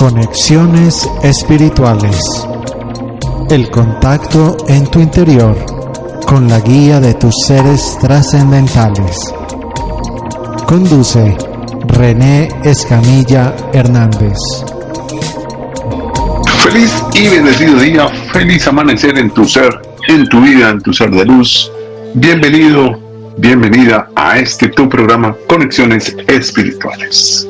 Conexiones espirituales. El contacto en tu interior con la guía de tus seres trascendentales. Conduce René Escamilla Hernández. Feliz y bendecido día, feliz amanecer en tu ser, en tu vida, en tu ser de luz. Bienvenido, bienvenida a este tu programa Conexiones Espirituales.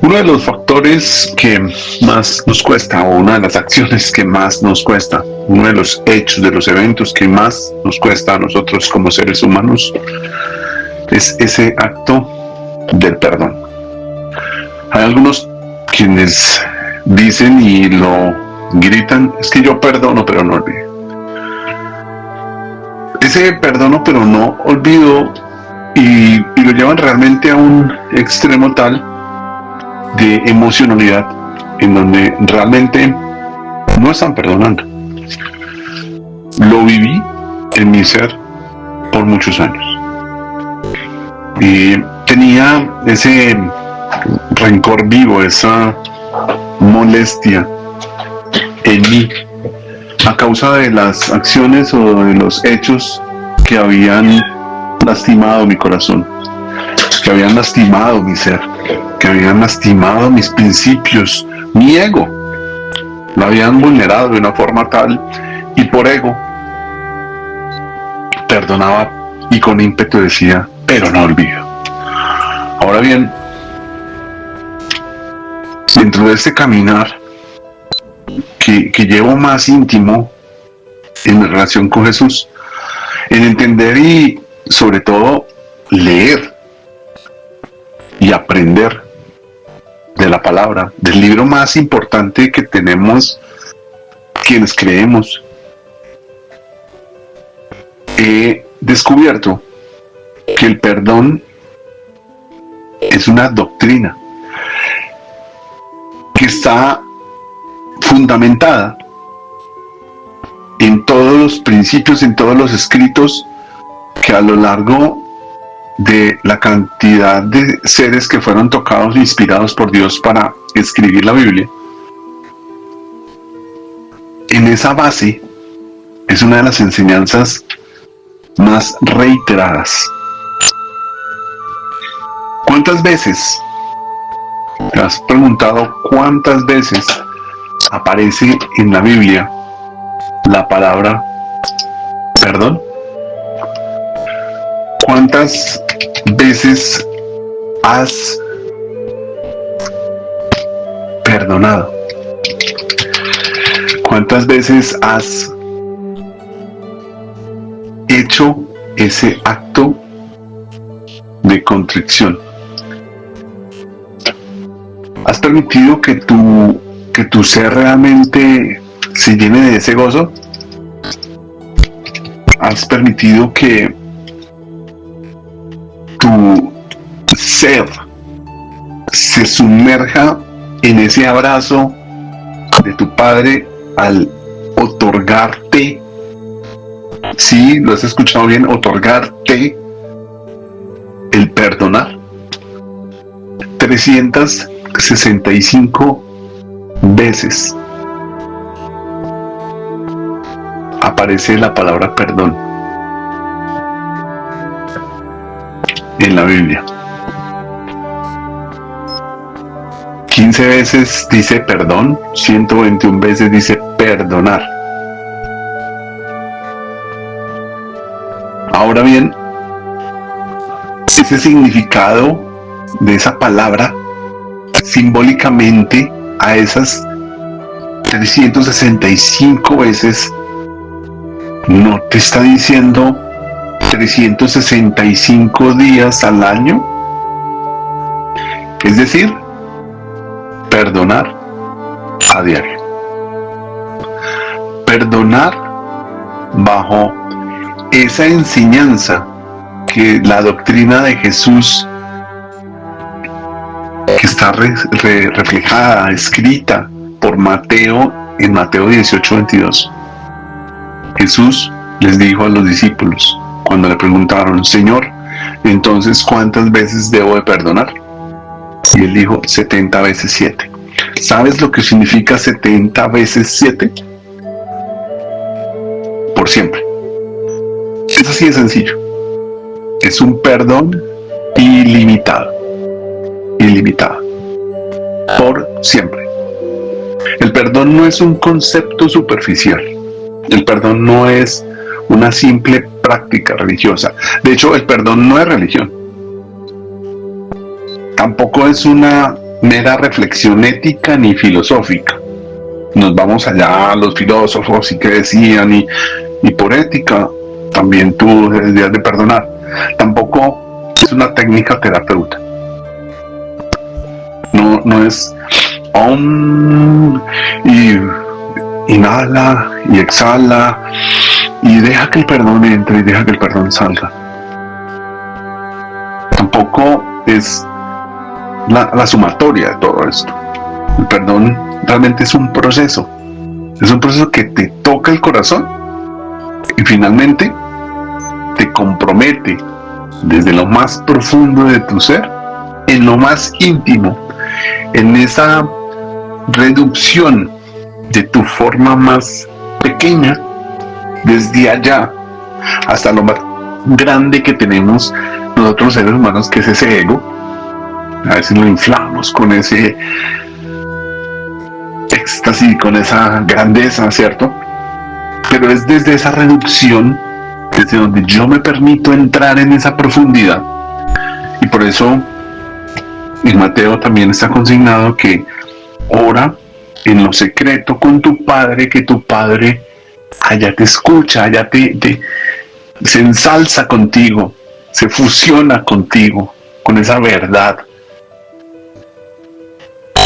Uno de los factores que más nos cuesta, o una de las acciones que más nos cuesta, uno de los hechos, de los eventos que más nos cuesta a nosotros como seres humanos, es ese acto del perdón. Hay algunos quienes dicen y lo gritan, es que yo perdono pero no olvido. Ese perdono pero no olvido y lo llevan realmente a un extremo tal de emocionalidad en donde realmente no están perdonando. Lo viví en mi ser por muchos años y tenía ese rencor vivo, esa molestia en mí a causa de las acciones o de los hechos que habían lastimado mi corazón, que habían lastimado mi ser, que habían lastimado mis principios, mi ego. Lo habían vulnerado de una forma tal y por ego perdonaba y con ímpetu decía, pero no olvido. Ahora bien, dentro de este caminar que llevo más íntimo en mi relación con Jesús, en entender y sobre todo leer y aprender de la palabra, del libro más importante que tenemos quienes creemos, he descubierto que el perdón es una doctrina que está fundamentada en todos los principios, en todos los escritos que a lo largo de la cantidad de seres que fueron tocados e inspirados por Dios para escribir la Biblia. En esa base es una de las enseñanzas más reiteradas. ¿Cuántas veces te has preguntado cuántas veces aparece en la Biblia la palabra perdón? ¿Cuántas veces has perdonado? ¿Cuántas veces has hecho ese acto de contrición? ¿Has permitido que tu ser realmente se llene de ese gozo? ¿Has permitido que tu ser se sumerja en ese abrazo de tu Padre al otorgarte? Sí, lo has escuchado bien, otorgarte el perdonar. 365 veces aparece la palabra perdón en la Biblia. 15 veces dice perdón, 121 veces dice perdonar. Ahora bien, ese significado de esa palabra simbólicamente a esas 365 veces no te está diciendo 365 días al año, es decir, perdonar a diario. Perdonar bajo esa enseñanza que la doctrina de Jesús, que está reflejada, escrita por Mateo en Mateo 18:22. Jesús les dijo a los discípulos, cuando le preguntaron, Señor, entonces ¿cuántas veces debo de perdonar? Y él dijo 70 veces 7. ¿Sabes lo que significa 70 veces 7? Por siempre. Es así de sencillo. Es un perdón ilimitado. Ilimitado. Por siempre. El perdón no es un concepto superficial. El perdón no es una simple práctica religiosa. De hecho, el perdón no es religión. Tampoco es una mera reflexión ética ni filosófica. Nos vamos allá a los filósofos y que decían, y por ética también tú deberías de perdonar. Tampoco es una técnica terapeuta. No es y inhala y exhala y deja que el perdón entre y deja que el perdón salga. Tampoco es la sumatoria de todo esto. El perdón realmente es un proceso que te toca el corazón y finalmente te compromete desde lo más profundo de tu ser, en lo más íntimo, en esa reducción de tu forma más pequeña, desde allá hasta lo más grande que tenemos nosotros seres humanos, que es ese ego. A veces lo inflamos con ese éxtasis, con esa grandeza, ¿cierto? Pero es desde esa reducción, desde donde yo me permito entrar en esa profundidad. Y por eso en Mateo también está consignado que ora en lo secreto con tu Padre, que tu Padre allá te escucha, allá se ensalza contigo, se fusiona contigo, con esa verdad.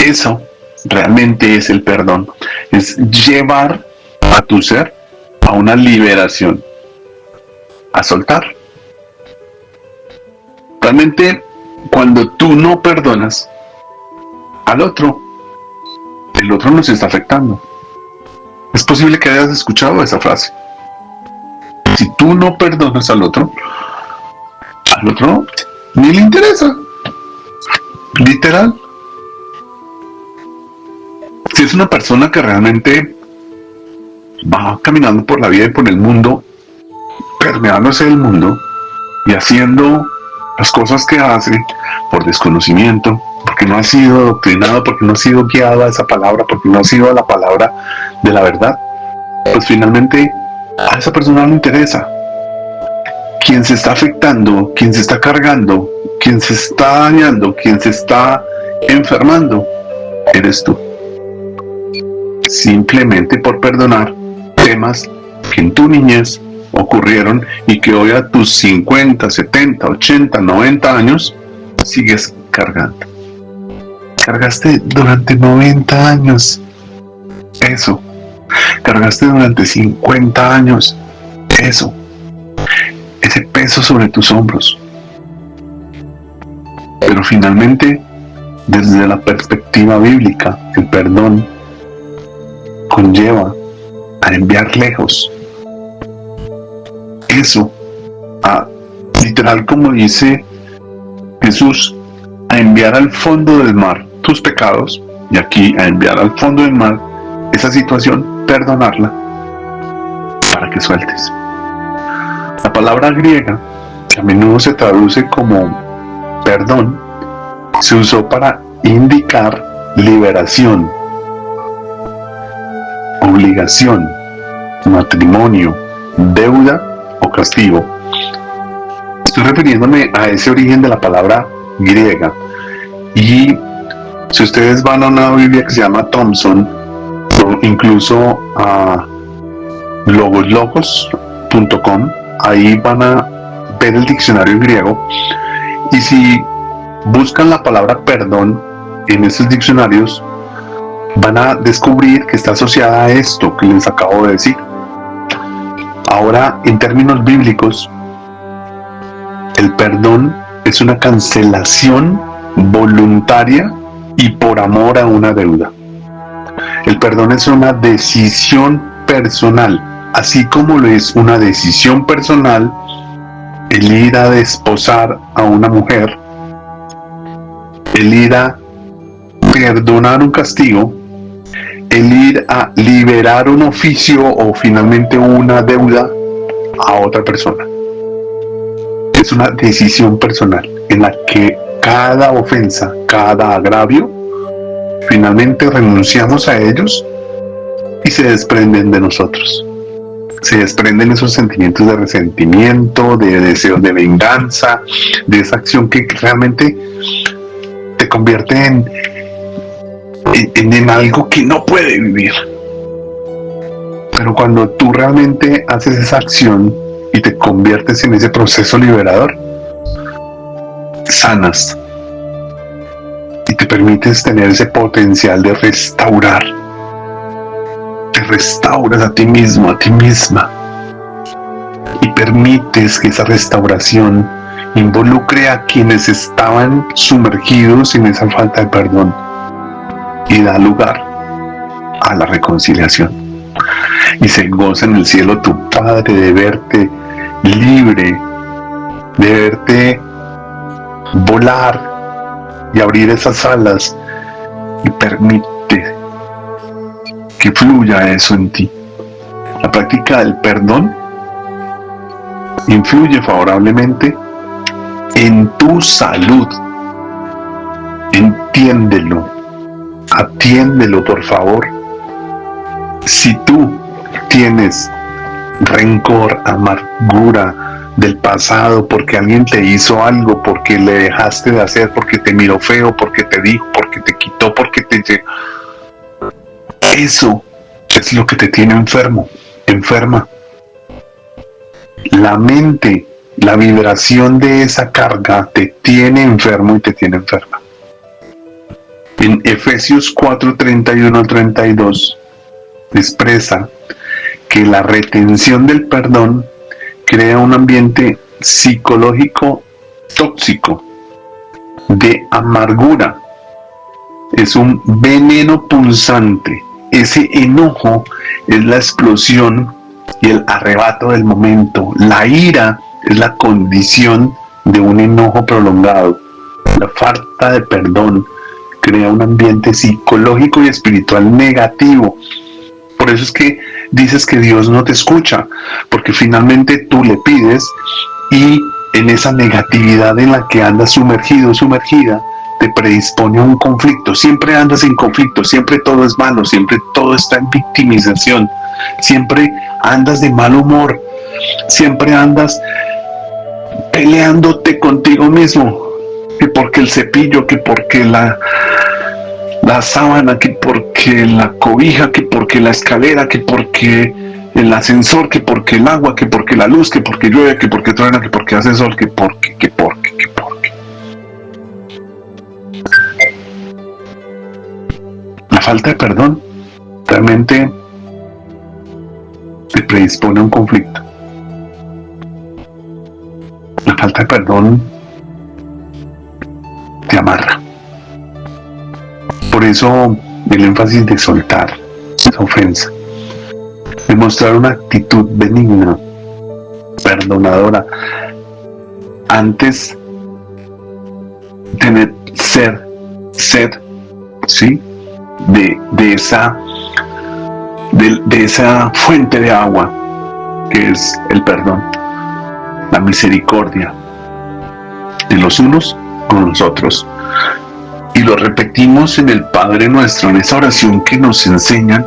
Eso realmente es el perdón, es llevar a tu ser a una liberación, a soltar. Realmente, cuando tú no perdonas al otro, el otro nos está afectando. Es posible que hayas escuchado esa frase. Si tú no perdonas al otro ni le interesa. Literal. Si es una persona que realmente va caminando por la vida y por el mundo, permeándose del mundo y haciendo las cosas que hace por desconocimiento, porque no ha sido doctrinado, porque no ha sido guiado a esa palabra, porque no ha sido a la palabra de la verdad, pues finalmente a esa persona no le interesa. Quien se está afectando, quien se está cargando, quien se está dañando, quien se está enfermando, eres tú. Simplemente por perdonar temas que en tu niñez ocurrieron y que hoy a tus 50, 70, 80, 90 años sigues cargando. Cargaste durante 90 años eso. Cargaste durante 50 años eso. Ese peso sobre tus hombros. Pero finalmente, desde la perspectiva bíblica, el perdón conlleva a enviar lejos eso, a literal, como dice Jesús, a enviar al fondo del mar tus pecados, y aquí a enviar al fondo del mar esa situación, perdonarla para que sueltes. La palabra griega, que a menudo se traduce como perdón, se usó para indicar liberación, obligación, matrimonio, deuda o castigo. Estoy refiriéndome a ese origen de la palabra griega. Y si ustedes van a una Biblia que se llama Thompson, o incluso a logoslogos.com, ahí van a ver el diccionario en griego. Y si buscan la palabra perdón en esos diccionarios, van a descubrir que está asociada a esto que les acabo de decir. Ahora, en términos bíblicos, el perdón es una cancelación voluntaria y por amor a una deuda. El perdón es una decisión personal, así como lo es una decisión personal el ir a desposar a una mujer, el ir a perdonar un castigo, el ir a liberar un oficio o finalmente una deuda a otra persona. Es una decisión personal en la que cada ofensa, cada agravio, finalmente renunciamos a ellos y se desprenden de nosotros. Se desprenden esos sentimientos de resentimiento, de deseo de venganza, de esa acción que realmente te convierte en algo que no puede vivir. Pero cuando tú realmente haces esa acción y te conviertes en ese proceso liberador, sanas y te permites tener ese potencial de restaurar. Te restauras a ti mismo, a ti misma, y permites que esa restauración involucre a quienes estaban sumergidos en esa falta de perdón y da lugar a la reconciliación. Y se goza en el cielo tu Padre de verte libre, de verte volar y abrir esas alas, y permite que fluya eso en ti. La práctica del perdón influye favorablemente en tu salud. Entiéndelo, atiéndelo, por favor. Si tú tienes rencor, amargura del pasado porque alguien te hizo algo, porque le dejaste de hacer, porque te miró feo, porque te dijo, porque te quitó, porque te... Eso es lo que te tiene enfermo, enferma. La mente, la vibración de esa carga te tiene enfermo y te tiene enferma. En Efesios 4:31-32 expresa que la retención del perdón crea un ambiente psicológico tóxico, de amargura. Es un veneno punzante. Ese enojo es la explosión y el arrebato del momento. La ira es la condición de un enojo prolongado. La falta de perdón crea un ambiente psicológico y espiritual negativo. Por eso es que dices que Dios no te escucha, porque finalmente tú le pides y en esa negatividad en la que andas sumergido, sumergida, te predispone a un conflicto. Siempre andas en conflicto, siempre todo es malo, siempre todo está en victimización, siempre andas de mal humor, siempre andas peleándote contigo mismo, que porque el cepillo, que porque la sábana, que porque la cobija, que porque la escalera, que porque el ascensor, que porque el agua, que porque la luz, que porque llueve, que porque truena, que porque hace sol, que porque. La falta de perdón realmente te predispone a un conflicto. La falta de perdón te amarra. Por eso el énfasis de soltar esa ofensa, de mostrar una actitud benigna, perdonadora, antes tener sed, ¿sí? de esa fuente de agua que es el perdón, la misericordia de los unos con los otros. Y lo repetimos en el Padre Nuestro, en esa oración que nos enseñan: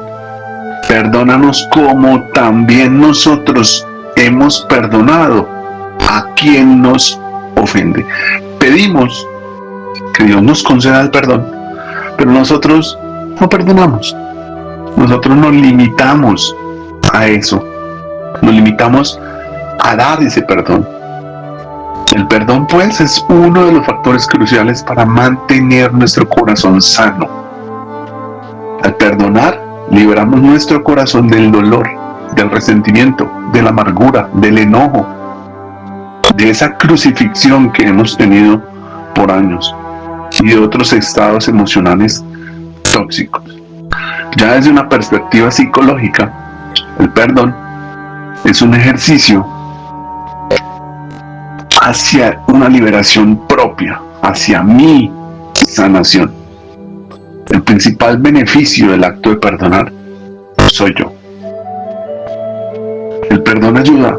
perdónanos como también nosotros hemos perdonado a quien nos ofende. Pedimos que Dios nos conceda el perdón, pero nosotros no perdonamos. Nosotros nos limitamos a eso, nos limitamos a dar ese perdón. El perdón, pues, es uno de los factores cruciales para mantener nuestro corazón sano. Al perdonar, liberamos nuestro corazón del dolor, del resentimiento, de la amargura, del enojo, de esa crucifixión que hemos tenido por años y de otros estados emocionales tóxicos. Ya desde una perspectiva psicológica, el perdón es un ejercicio hacia una liberación propia, hacia mi sanación. el principal beneficio del acto de perdonar soy yo. El perdón ayuda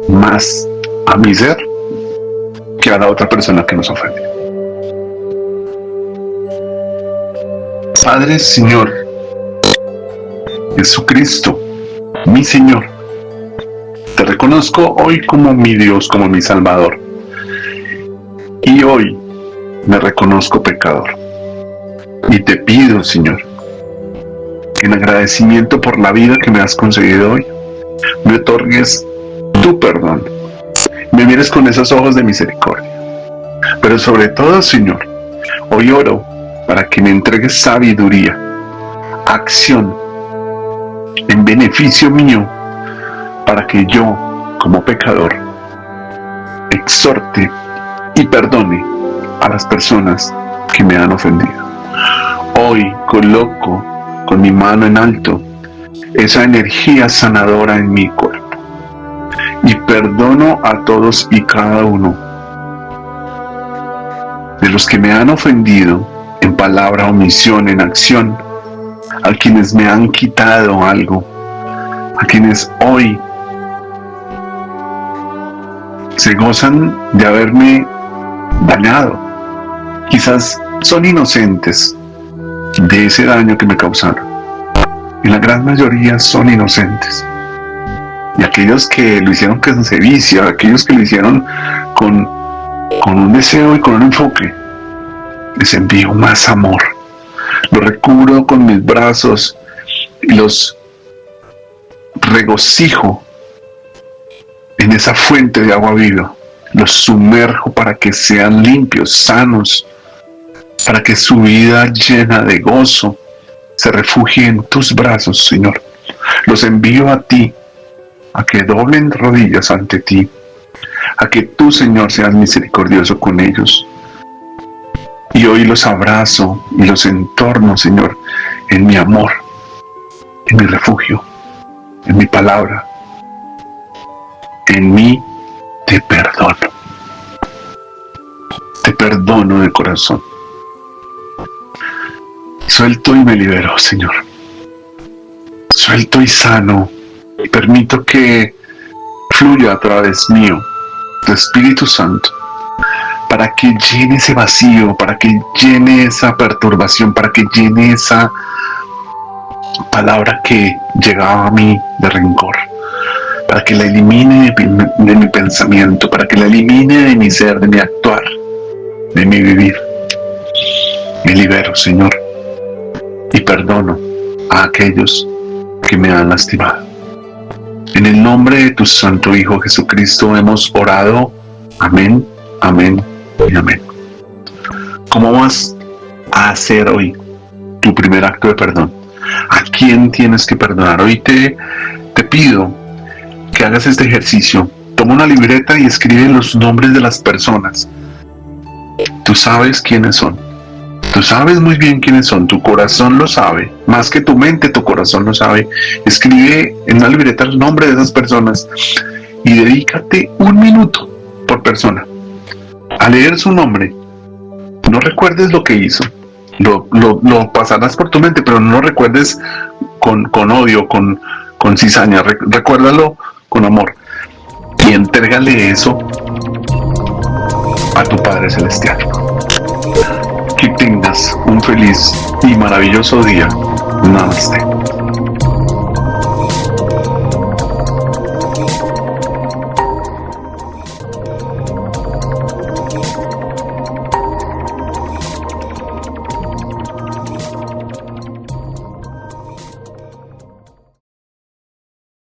más a mi ser que a la otra persona que nos ofende. Padre, Señor Jesucristo, mi Señor, te reconozco hoy como mi Dios, como mi Salvador. Y hoy me reconozco pecador. Y te pido, Señor, que en agradecimiento por la vida que me has concedido hoy, me otorgues tu perdón. Me mires con esos ojos de misericordia. Pero sobre todo, Señor, hoy oro para que me entregues sabiduría, acción, en beneficio mío, para que yo, como pecador, exhorte y perdone a las personas que me han ofendido. Hoy coloco con mi mano en alto esa energía sanadora en mi cuerpo y perdono a todos y cada uno de los que me han ofendido en palabra, omisión, en acción, a quienes me han quitado algo, a quienes hoy se gozan de haberme dañado. Quizás son inocentes de ese daño que me causaron. Y la gran mayoría son inocentes. Y aquellos que lo hicieron con sevicia, aquellos que lo hicieron con un deseo y con un enfoque, les envío más amor. Los recubro con mis brazos y los regocijo en esa fuente de agua viva. Los sumerjo para que sean limpios, sanos, para que su vida llena de gozo se refugie en tus brazos, Señor. Los envío a ti, a que doblen rodillas ante ti, a que tú, Señor, seas misericordioso con ellos. Y hoy los abrazo y los entorno, Señor, en mi amor, en mi refugio, en mi palabra, en mí te perdono. Te perdono de corazón. Suelto y me libero, Señor. Suelto y sano. Y permito que fluya a través mío tu Espíritu Santo, para que llene ese vacío, para que llene esa perturbación, para que llene esa palabra que llegaba a mí de rencor, para que la elimine de mi pensamiento, para que la elimine de mi ser, de mi actuar, de mi vivir. Me libero, Señor, y perdono a aquellos que me han lastimado. En el nombre de tu Santo Hijo Jesucristo hemos orado. Amén, amén y amén. ¿Cómo vas a hacer hoy tu primer acto de perdón? ¿A quién tienes que perdonar? Hoy te pido que hagas este ejercicio. Toma una libreta y escribe los nombres de las personas. Tú sabes quiénes son. Tú sabes muy bien quiénes son. Tu corazón lo sabe. Más que tu mente, tu corazón lo sabe. Escribe en una libreta el nombre de esas personas y dedícate 1 minuto por persona a leer su nombre. No recuerdes lo que hizo. Lo pasarás por tu mente, pero no lo recuerdes con odio, con cizaña. Recuérdalo con amor. Y entrégale eso a tu Padre Celestial. Que tengas un feliz y maravilloso día. Namaste.